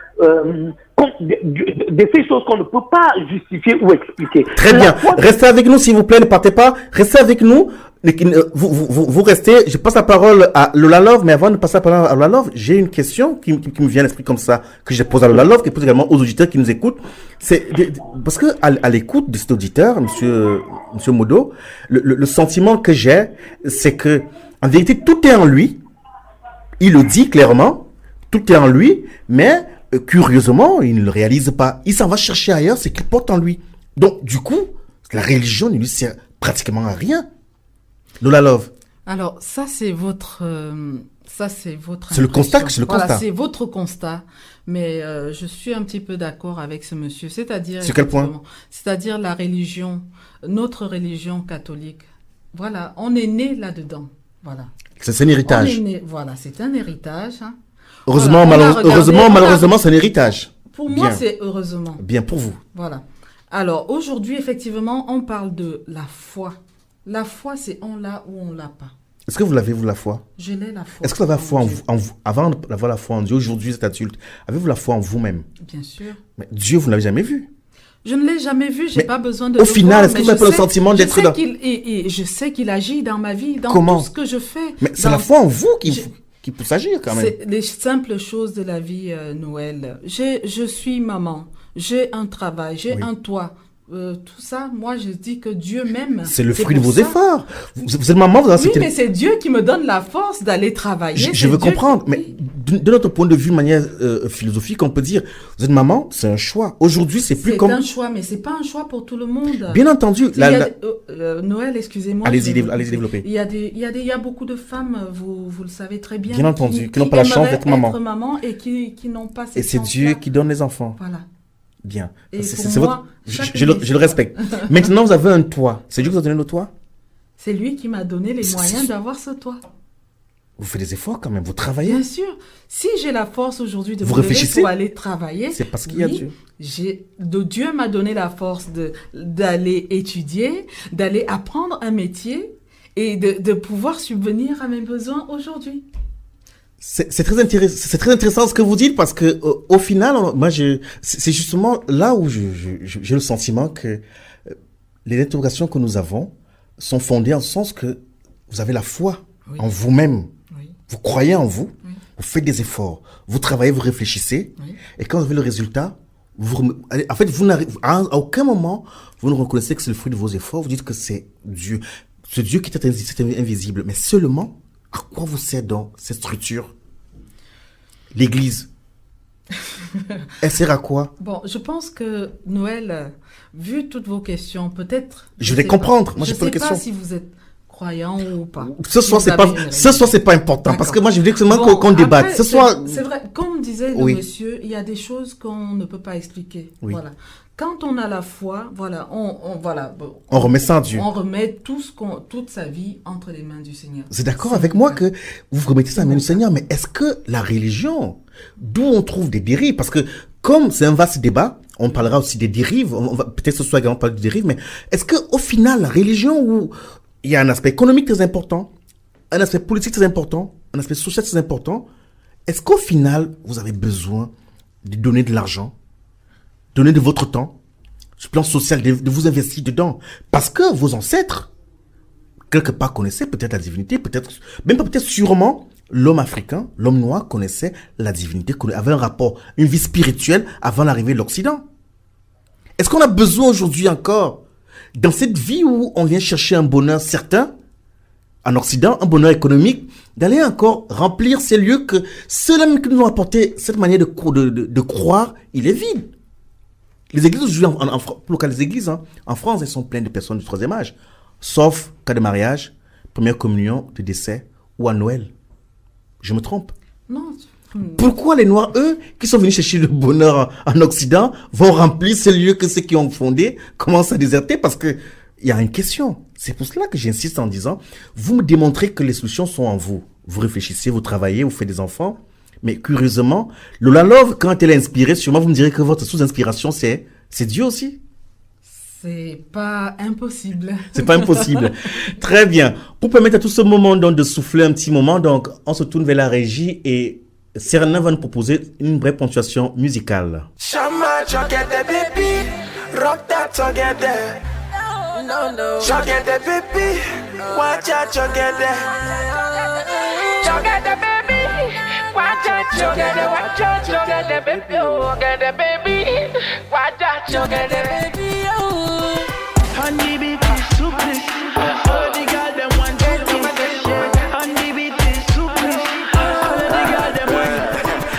ces choses qu'on ne peut pas justifier ou expliquer. Très bien. Restez avec nous, s'il vous plaît, ne partez pas. Restez avec nous. Vous restez. Je passe la parole à Lola Love, mais avant de passer la parole à Lola Love, j'ai une question qui me vient à l'esprit comme ça, que je pose à Lola Love, qui pose également aux auditeurs qui nous écoutent. Parce que à l'écoute de cet auditeur, monsieur Modo, le sentiment que j'ai, c'est que, en vérité, tout est en lui. Il le dit clairement. Tout est en lui, mais curieusement, il ne le réalise pas. Il s'en va chercher ailleurs ce qu'il porte en lui. Donc, du coup, la religion ne lui sert pratiquement à rien. Lola Love. Alors, ça, c'est votre c'est le constat, c'est le constat. Voilà, c'est votre constat. Mais je suis un petit peu d'accord avec ce monsieur. C'est-à-dire... Sur quel point? C'est-à-dire la religion, notre religion catholique. Voilà, on est né là-dedans. Voilà. C'est un héritage. Voilà, c'est un héritage. Hein. Heureusement, malheureusement, c'est un héritage. Pour moi, c'est heureusement. Bien pour vous. Voilà. Alors, aujourd'hui, effectivement, on parle de la foi. La foi, c'est on l'a ou on l'a pas. Est-ce que vous l'avez, vous, la foi? Je l'ai, la foi. Est-ce que vous avez la foi en vous, avant d'avoir la foi en Dieu, aujourd'hui, cet adulte, avez-vous la foi en vous-même? Bien sûr. Mais Dieu, vous ne l'avez jamais vu? Je ne l'ai jamais vu, j'ai pas besoin de au final, est-ce que vous avez pas le sentiment d'être là? Je sais qu'il agit dans ma vie, dans tout ce que je fais. Mais c'est la foi en vous qui peut s'agir quand même. C'est les simples choses de la vie, Noël. Je suis maman, j'ai un travail, j'ai un toit. Tout ça, moi, je dis que Dieu m'aime. C'est le fruit de vos efforts. Vous êtes maman, vous avez Oui, mais c'est Dieu qui me donne la force d'aller travailler. Je veux comprendre, mais de notre point de vue, de manière philosophique, on peut dire, vous êtes maman, c'est un choix. Aujourd'hui, c'est plus comme... C'est un choix, mais c'est pas un choix pour tout le monde. Bien entendu. Noël, excusez-moi. Allez-y, développez. Il y a beaucoup de femmes, vous le savez très bien. Bien entendu, qui n'ont pas la chance d'être maman. Et qui n'ont pas cette chance. Et c'est Dieu qui donne les enfants. Voilà. Bien. Et c'est moi, je le respecte. Maintenant, vous avez un toit. C'est Dieu qui vous a donné le toit? C'est lui qui m'a donné les moyens d'avoir ce toit. Vous faites des efforts quand même, vous travaillez. Bien sûr. Si j'ai la force aujourd'hui de me lever pour aller travailler, c'est parce qu'il y a Dieu. Dieu m'a donné la force d'aller étudier, d'aller apprendre un métier et de pouvoir subvenir à mes besoins aujourd'hui. C'est très intéressant ce que vous dites parce que au final, c'est justement là où j'ai le sentiment que les interrogations que nous avons sont fondées en ce sens que vous avez la foi en vous-même. Oui. Vous croyez en vous, vous faites des efforts, vous travaillez, vous réfléchissez, et quand vous avez le résultat, en fait, à aucun moment, vous ne reconnaissez que c'est le fruit de vos efforts, vous dites que c'est Dieu. C'est Dieu qui est invisible, mais seulement, à quoi vous sert donc cette structure? L'Église. Elle sert à quoi? Bon, je pense que Noël, vu toutes vos questions, peut-être... Je vais comprendre. Moi, j'ai pas de questions. Je ne sais pas si vous êtes croyant ou pas. Ce soir, c'est pas important. Parce que moi, je veux seulement qu'on débatte. Ce soir... C'est vrai, comme disait le monsieur, il y a des choses qu'on ne peut pas expliquer. Oui. Voilà. Quand on a la foi, voilà, on remet ça en Dieu. On remet toute sa vie entre les mains du Seigneur. Vous êtes d'accord avec moi que vous remettez ça à la main du Seigneur, mais est-ce que la religion, d'où on trouve des dérives, parce que comme c'est un vaste débat, on parlera aussi des dérives, peut-être ce soir également parler de dérives, mais est-ce que au final, la religion, où il y a un aspect économique très important, un aspect politique très important, un aspect social très important, est-ce qu'au final, vous avez besoin de donner de l'argent, donner de votre temps, sur le plan social, de vous investir dedans. Parce que vos ancêtres, quelque part, connaissaient peut-être la divinité, peut-être sûrement, l'homme africain, l'homme noir connaissait la divinité, avait un rapport, une vie spirituelle avant l'arrivée de l'Occident. Est-ce qu'on a besoin aujourd'hui encore, dans cette vie où on vient chercher un bonheur certain, en Occident, un bonheur économique, d'aller encore remplir ces lieux que ceux-là qui nous ont apporté cette manière de croire, il est vide. Les églises aujourd'hui, les églises, en France, elles sont pleines de personnes du troisième âge. Sauf cas de mariage, première communion, de décès ou à Noël. Je me trompe? Non. Pourquoi les Noirs, eux, qui sont venus chercher le bonheur en Occident, vont remplir ces lieux que ceux qui ont fondé commencent à déserter? Parce que il y a une question. C'est pour cela que j'insiste en disant, vous me démontrez que les solutions sont en vous. Vous réfléchissez, vous travaillez, vous faites des enfants. Mais curieusement, Lola Love, quand elle est inspirée, sûrement vous me direz que votre sous-inspiration, c'est Dieu aussi. C'est pas impossible. C'est pas impossible. Très bien. Pour permettre à tout ce moment donc de souffler un petit moment, donc on se tourne vers la régie et Serena va nous proposer une vraie ponctuation musicale. Shama, chocolate, baby. Rock that together. No. Chocolate, baby. Watch out, chocolate. Chocolate, baby. Watch out, chocolate. Watch out, chocolate, baby. Chocolate, baby. Watch out, chocolate, baby. Honey, beat is super. All the girls them want to kiss. Honey, beat is super. All the girls them want.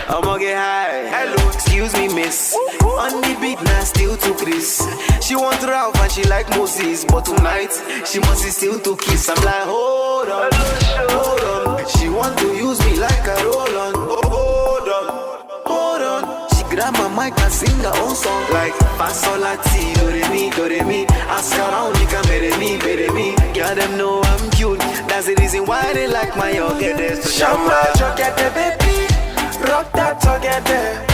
I'ma get high. Hello, excuse me, miss. On the beat now still to Chris. She want Ralph and she like Moses, but tonight she must still to kiss. I'm like, hold on. She want to use me like a roll on. Hold on. She grab my mic and sing her own song like Fa sol la ti do re mi. Ask around you can better me. Girl them know I'm cute. That's the reason why they like my yoga. Shama, chocolate, baby. Rock that together.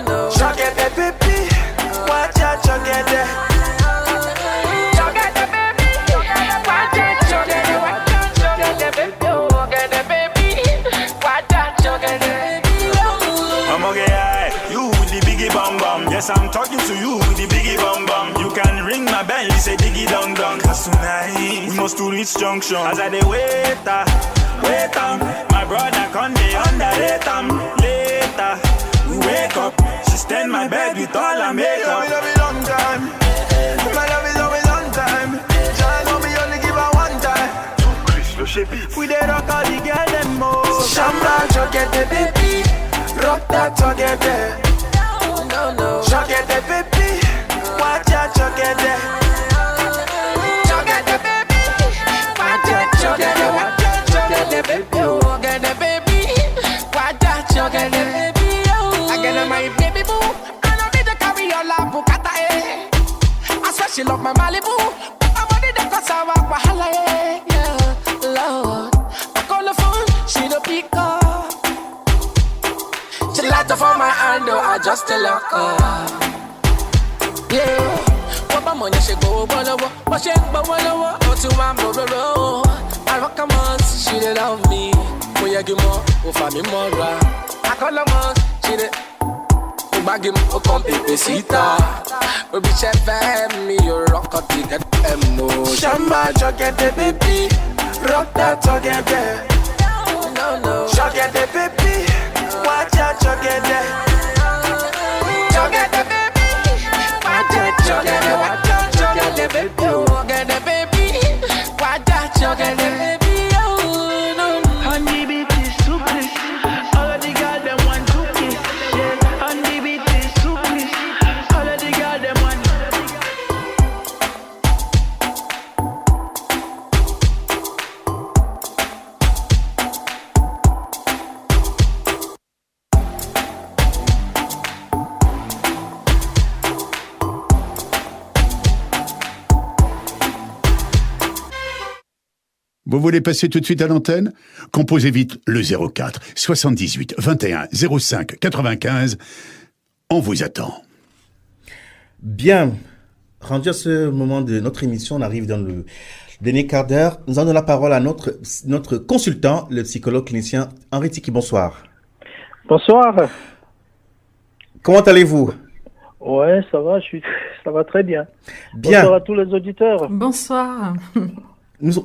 No. Chocolate, baby. Watch out, chocolate. Chocolate, baby. Watch out, chocolate. Watch out, chocolate, baby. Chocolate, baby. Watch out, chocolate. I'ma get high. You with the biggie bum bum. Yes, I'm talking to you with the biggie bum bum. You can ring my bell, you say diggy dong dong. Cause tonight we must to reach junction. As I dey wait, my brother come dey underrate later. We wake up, she stand my bed with all her makeup. We love it long time. My love is always on time. Shine on me, only give her one time. We dey rock all the girls them most. Shamba, chocolate, baby. Rock that together. No. Chocolate, baby. Watch out, chocolate. Chocolate, baby. Watch out, chocolate. Watch out, chocolate, baby. Chocolate, baby. Watch out, chocolate, baby. I get my baby boo. I know me to carry your love, Bukata, eh. I swear she love my Malibu. I'm only the cause I walk wahala, eh. Yeah, Lord. I call the phone, she don't pick up. She light up on my hand, though, I just tell her, yeah. What my money, she go, what she go, what you want, bro. I rock a month, she dey love me. When you give more, for me more, I call her month, she dey. Bagi mo compipesita. Baby chef me, you rock a ticket mo. Shamba, chocolate, baby. Rock that together. No. Chocolate, baby. Watch out, chocolate. Chocolate, baby. Watch out, chocolate. Watch out, chocolate, baby. Chocolate, baby. Watch out, chocolate, baby. Oh, no. Honey, beat is super. All of the girls them want to kiss. Yeah, honey, beat is super. All of the girls them want. Vous voulez passer tout de suite à l'antenne? Composez vite le 04 78 21 05 95. On vous attend. Bien, rendu à ce moment de notre émission, on arrive dans le dernier quart d'heure. Nous allons donner la parole à notre consultant, le psychologue clinicien Henri Tiki. Bonsoir. Bonsoir. Comment allez-vous? Ouais, ça va, ça va très bien. Bien. Bonsoir à tous les auditeurs. Bonsoir.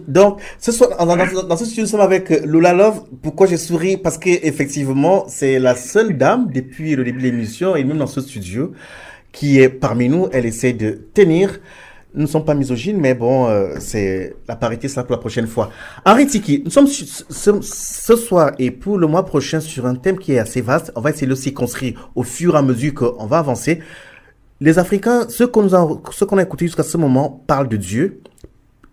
Donc, ce soir, dans ce studio, nous sommes avec Lola Love. Pourquoi j'ai souri? Parce qu'effectivement, c'est la seule dame depuis le début de l'émission et même dans ce studio qui est parmi nous. Elle essaie de tenir. Nous ne sommes pas misogynes, mais bon, c'est la parité, ça pour la prochaine fois. Henri Tiki, nous sommes ce soir et pour le mois prochain sur un thème qui est assez vaste. On va essayer de le circonscrire au fur et à mesure qu'on va avancer. Les Africains, ceux qu'on a écoutés jusqu'à ce moment, parlent de Dieu,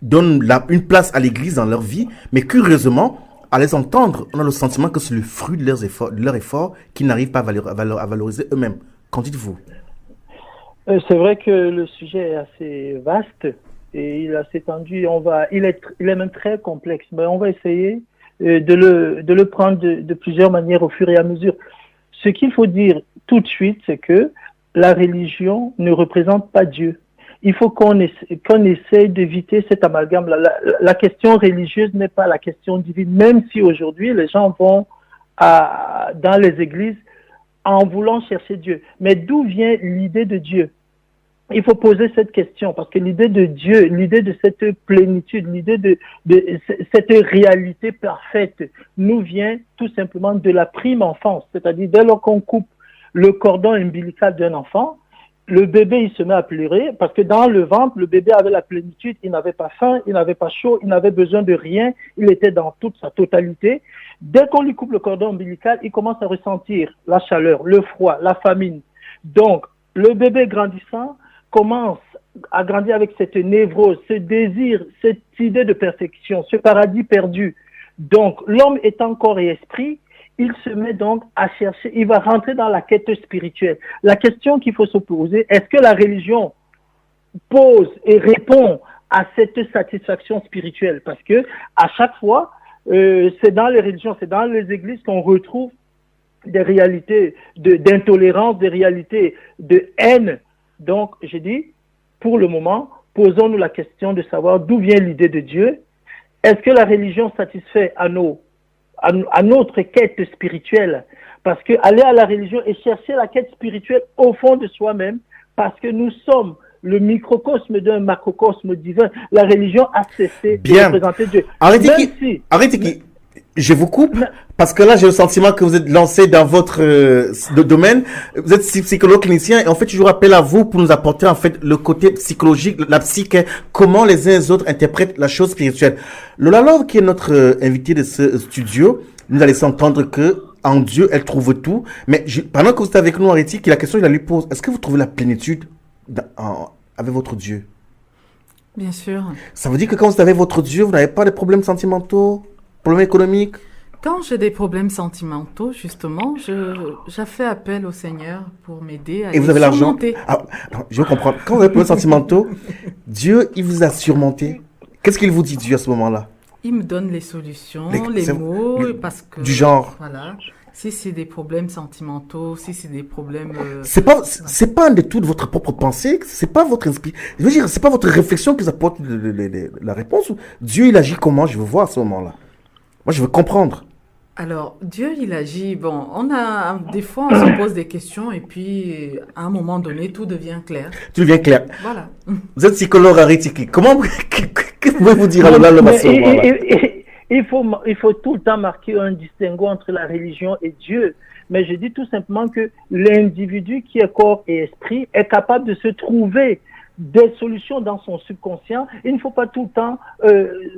donnent une place à l'église dans leur vie, mais curieusement, à les entendre, on a le sentiment que c'est le fruit de leurs efforts qu'ils n'arrivent pas à valoriser eux-mêmes. Qu'en dites-vous? C'est vrai que le sujet est assez vaste et il a s'étendu. Il est même très complexe, mais on va essayer de le prendre de plusieurs manières au fur et à mesure. Ce qu'il faut dire tout de suite, c'est que la religion ne représente pas Dieu. Il faut qu'on essaye d'éviter cet amalgame. La question religieuse n'est pas la question divine, même si aujourd'hui les gens vont dans les églises en voulant chercher Dieu. Mais d'où vient l'idée de Dieu? Il faut poser cette question, parce que l'idée de Dieu, l'idée de cette plénitude, l'idée de cette réalité parfaite nous vient tout simplement de la prime enfance. C'est-à-dire, dès lors qu'on coupe le cordon ombilical d'un enfant, le bébé, il se met à pleurer, parce que dans le ventre, le bébé avait la plénitude, il n'avait pas faim, il n'avait pas chaud, il n'avait besoin de rien, il était dans toute sa totalité. Dès qu'on lui coupe le cordon ombilical, il commence à ressentir la chaleur, le froid, la famine. Donc, le bébé grandissant commence à grandir avec cette névrose, ce désir, cette idée de perfection, ce paradis perdu. Donc, l'homme étant corps et esprit, il se met donc à chercher, il va rentrer dans la quête spirituelle. La question qu'il faut se poser, est-ce que la religion pose et répond à cette satisfaction spirituelle? Parce que à chaque fois, c'est dans les religions, c'est dans les églises qu'on retrouve des réalités d'intolérance, des réalités de haine. Donc, j'ai dit, pour le moment, posons-nous la question de savoir d'où vient l'idée de Dieu. Est-ce que la religion satisfait à notre quête spirituelle? Parce que aller à la religion et chercher la quête spirituelle au fond de soi-même, parce que nous sommes le microcosme d'un macrocosme divin. La religion a cessé de représenter Dieu. Arrêtez, je vous coupe, parce que là, j'ai le sentiment que vous êtes lancé dans votre domaine. Vous êtes psychologue clinicien, et en fait, je vous rappelle à vous pour nous apporter, en fait, le côté psychologique, la psyché, comment les uns et les autres interprètent la chose spirituelle. Lola Love, qui est notre invité de ce studio, nous a laissé entendre que en Dieu, elle trouve tout. Mais pendant que vous êtes avec nous, Arrêtez, la question, je la lui pose, est-ce que vous trouvez la plénitude avec votre Dieu? Bien sûr. Ça veut dire que quand vous avez votre Dieu, vous n'avez pas de problèmes sentimentaux? Problèmes économiques? Quand j'ai des problèmes sentimentaux, justement, j'ai fait appel au Seigneur pour m'aider à Et vous avez l'argent? surmonter. Je comprends. Quand vous avez des problèmes sentimentaux, Dieu, il vous a surmonté. Qu'est-ce qu'il vous dit, Dieu, à ce moment-là? Il me donne les solutions, les mots, parce que... Du genre? Voilà. Si c'est des problèmes sentimentaux, si c'est des problèmes... C'est pas un détour de votre propre pensée, c'est pas votre esprit. Je veux dire, c'est pas votre réflexion qui vous apporte la réponse. Dieu, il agit comment? Je veux voir à ce moment-là. Moi, je veux comprendre. Alors, Dieu, il agit. Bon, des fois, on se pose des questions et puis, à un moment donné, tout devient clair. Tout devient clair. Voilà. Vous êtes psychologue, Arrêtez. Comment, que pouvez-vous dire à Lola Love à ce moment-là? Il faut tout le temps marquer un distinguo entre la religion et Dieu. Mais je dis tout simplement que l'individu qui est corps et esprit est capable de se trouver des solutions dans son subconscient. Il ne faut pas tout le temps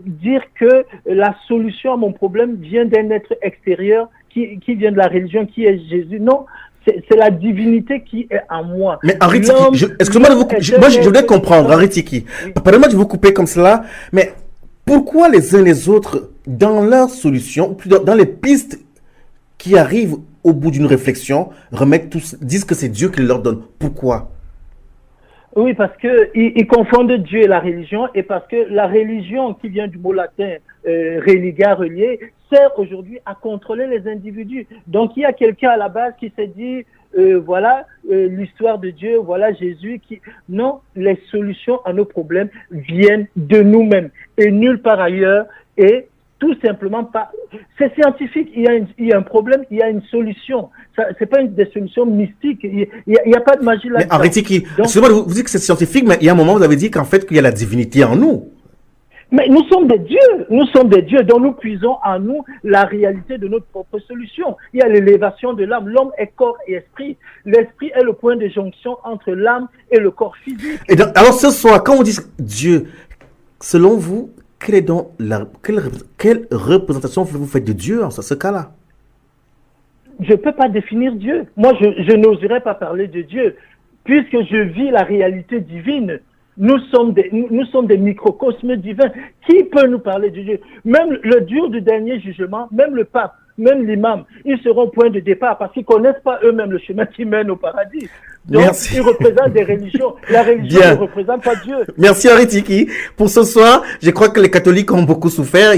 dire que la solution à mon problème vient d'un être extérieur qui vient de la religion, qui est Jésus. Non, c'est la divinité qui est en moi. Mais Arrêtez, excusez-moi de vous couper. Moi, je voulais comprendre, Arrêtez. Pardonnez-moi de vous couper comme cela, mais pourquoi les uns les autres, dans leurs solutions, dans les pistes qui arrivent au bout d'une réflexion, disent que c'est Dieu qui leur donne? Pourquoi? Oui, parce que ils confondent Dieu et la religion, et parce que la religion, qui vient du mot latin religa, relier, sert aujourd'hui à contrôler les individus. Donc il y a quelqu'un à la base qui s'est dit voilà l'histoire de Dieu, voilà Jésus qui... Non, les solutions à nos problèmes viennent de nous-mêmes et nulle part ailleurs, et tout simplement pas. C'est scientifique. Il y a un problème, il y a une solution. C'est pas des solutions mystiques. Il y a pas de magie là. Mais Arrêtez, excusez-moi, vous dites que c'est scientifique, mais il y a un moment, vous avez dit qu'en fait, qu'il y a la divinité en nous. Mais nous sommes des dieux, dont nous puisons en nous la réalité de notre propre solution. Il y a l'élévation de l'âme. L'homme est corps et esprit. L'esprit est le point de jonction entre l'âme et le corps physique. Et donc, alors ce soir, quand on dit Dieu, selon vous, quelle représentation vous faites de Dieu en ce cas-là? Je ne peux pas définir Dieu. Moi, je n'oserais pas parler de Dieu, puisque je vis la réalité divine. Nous sommes des microcosmes divins. Qui peut nous parler de Dieu? Même le jour du dernier jugement, même le pape même l'imam, ils seront au point de départ parce qu'ils connaissent pas eux-mêmes le chemin qui mène au paradis. Donc, Merci. ils représentent des religions. La religion Bien. ne représente pas Dieu. Merci Aritiki. Pour ce soir, je crois que les catholiques ont beaucoup souffert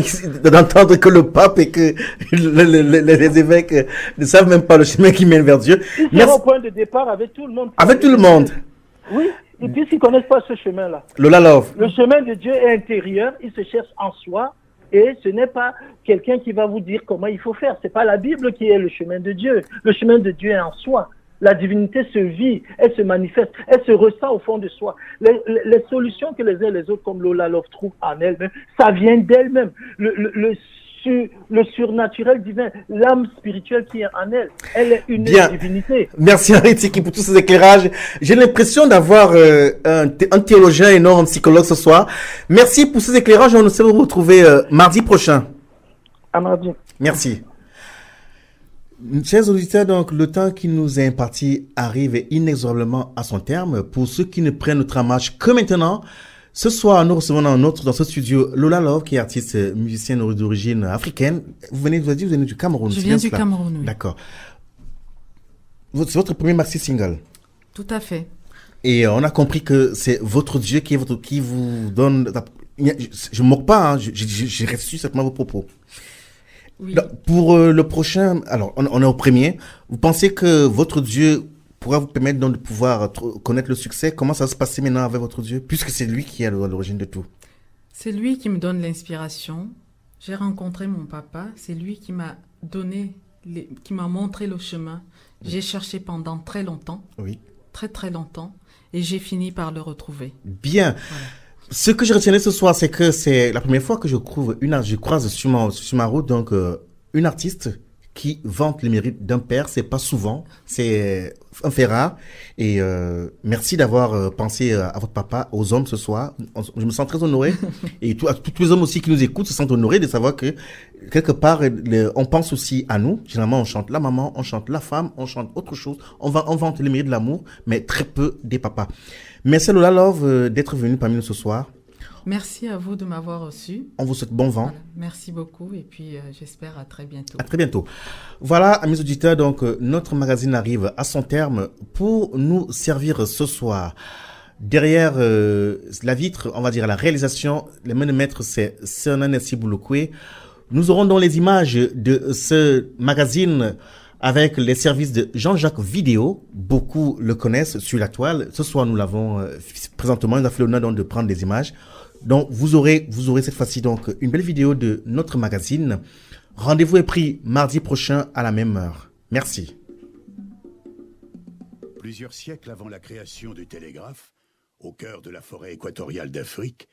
d'entendre que le pape et que les évêques ne savent même pas le chemin qui mène vers Dieu. Ils seront au point de départ avec tout le monde. Avec tout le monde. Oui, et puisqu'ils ne connaissent pas ce chemin-là. Lola Love. Le chemin de Dieu est intérieur, il se cherche en soi, et ce n'est pas quelqu'un qui va vous dire comment il faut faire. C'est pas la Bible qui est le chemin de Dieu. Le chemin de Dieu est en soi. La divinité se vit, elle se manifeste, elle se ressent au fond de soi. Les solutions que les uns et les autres, comme Lola Love, trouvent en elle-même, ça vient d'elle-même. Le surnaturel divin, l'âme spirituelle qui est en elle, elle est une divinité. Merci Aritiki pour tous ces éclairages. J'ai l'impression d'avoir un théologien et non un psychologue ce soir. Merci pour ces éclairages. On se retrouver mardi prochain. À mardi. Merci. Chers auditeurs, donc le temps qui nous est imparti arrive inexorablement à son terme. Pour ceux qui ne prennent notre image que maintenant, ce soir, nous recevons dans ce studio Lola Love, qui est artiste musicienne d'origine africaine. Vous avez dit, vous venez du Cameroun. Je viens du Cameroun, oui. D'accord. C'est votre premier maxi single. Tout à fait. Et on a compris que c'est votre Dieu qui vous donne. Je ne moque pas, hein, j'ai reçu certainement vos propos. Oui. Donc, pour le prochain, alors on est au premier. Vous pensez que votre Dieu pourra vous permettre donc de pouvoir connaître le succès? Comment ça se passe maintenant avec votre Dieu, puisque c'est lui qui est à l'origine de tout? C'est lui qui me donne l'inspiration. J'ai rencontré mon papa. C'est lui qui m'a qui m'a montré le chemin. J'ai cherché pendant très longtemps. Oui. Très très longtemps. Et j'ai fini par le retrouver. Bien. Voilà. Ce que je retiens ce soir, c'est que c'est la première fois que je croise sur ma route donc une artiste qui vante les mérites d'un père. C'est pas souvent, c'est un fait rare. Et merci d'avoir pensé à votre papa, aux hommes ce soir. Je me sens très honoré. Et tous les hommes aussi qui nous écoutent se sentent honorés de savoir que quelque part on pense aussi à nous. Généralement, on chante la maman, on chante la femme, on chante autre chose. On vante les mérites de l'amour, mais très peu des papas. Merci Lola Love d'être venue parmi nous ce soir. Merci à vous de m'avoir reçu. On vous souhaite bon vent. Voilà. Merci beaucoup et puis j'espère à très bientôt. À très bientôt. Voilà, amis auditeurs, donc notre magazine arrive à son terme. Pour nous servir ce soir, derrière la vitre, on va dire la réalisation, les mains de maître, c'est Sernan Siboulokwe. Nous aurons donc les images de ce magazine avec les services de Jean-Jacques Vidéo. Beaucoup le connaissent sur la toile. Ce soir, nous l'avons présentement. Il a fait l'honneur donc de prendre des images. Donc, vous aurez cette fois-ci donc une belle vidéo de notre magazine. Rendez-vous est pris mardi prochain à la même heure. Merci. Plusieurs siècles avant la création du télégraphe, au cœur de la forêt équatoriale d'Afrique,